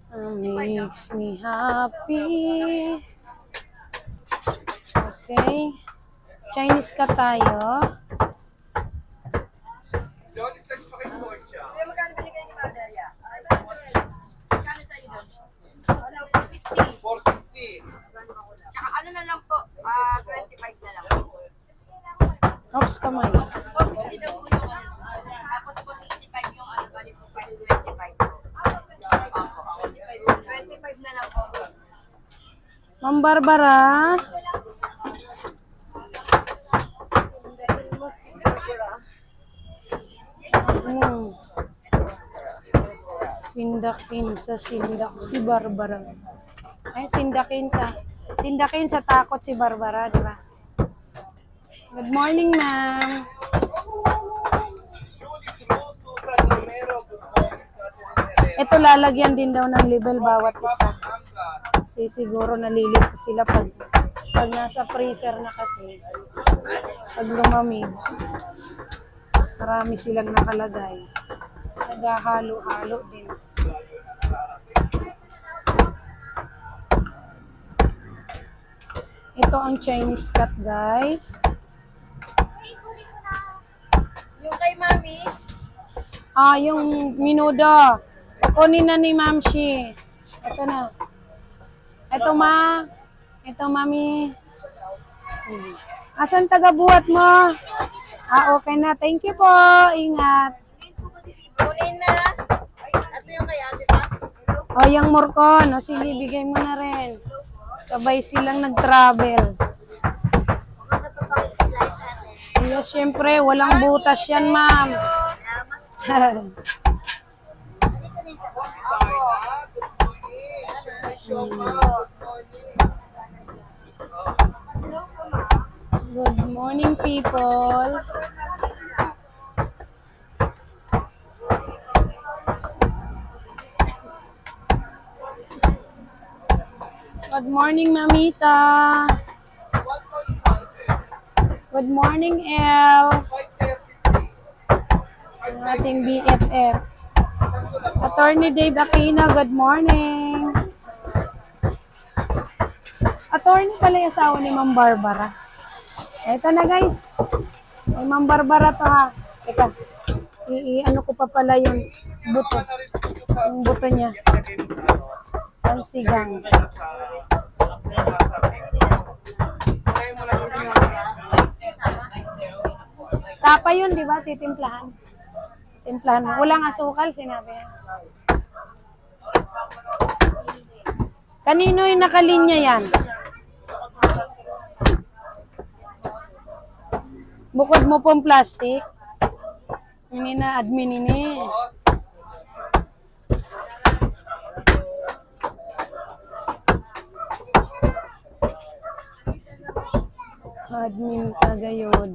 Makes me happy. Okay. Chinese ka tayo. Magkano binigay ni Madelia? Magkano sa'yo doon? 460. Tsaka ano na lang po, 25 na lang. Oops, kamay. 460 daw po yung ano. Tapos po 65 yung ano, bali po 25. 25 na lang po. Ma'am Barbara. Sindakin sa sindak si Barbara. Ay, sindakin sa takot si Barbara, di ba? Good morning, ma'am. Ito lalagyan din daw ng label bawat isa. Kasi siguro nalilito sila pag nasa freezer na kasi. Pag lumamig, marami silang nakalagay. Naghahalo-halo din. Ito ang Chinese cut, guys. Yung kay Mami, Yung minudo. Kukunin na ni Ma'am Shi. Ito na. Ito, ma. Ito, Mami. Sige. Asan taga-buhat mo? Okay na. Thank you po. Ingat. kunin na. Ito yung kay Ate Pa. Yung morcon. Sige, bigay mo na rin. Sabay silang nag-travel. Yes, syempre, walang butas yan, ma'am. Good morning, people. Good morning, Mamita. Good morning, El. Ang ating BFF. Attorney Dave Aquino, good morning. Attorney pala yung asawa ni Ma'am Barbara. Ito na, guys. Ay, Ma'am Barbara to, ha. Teka, ano ko pa pala yung buto. Yung buto niya. Ang sigang. Tapa yun, di ba? Titimplahan. Timplahan mo. Walang asukal, sinabi yan. Kanino yung nakalinya yan? Bukod mo pong plastic. Hindi na admin ini. Admin kagayod.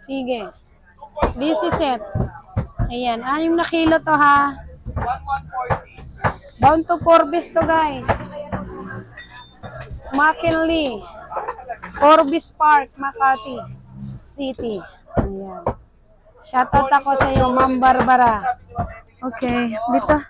Sige. This is it. Ayan. 6 na kilo to, ha. Down to Forbes to, guys. McKinley. Forbes Park, Makati City. Ayan. Shoutout ako sa iyo, Ma'am Barbara. Okay. Dito.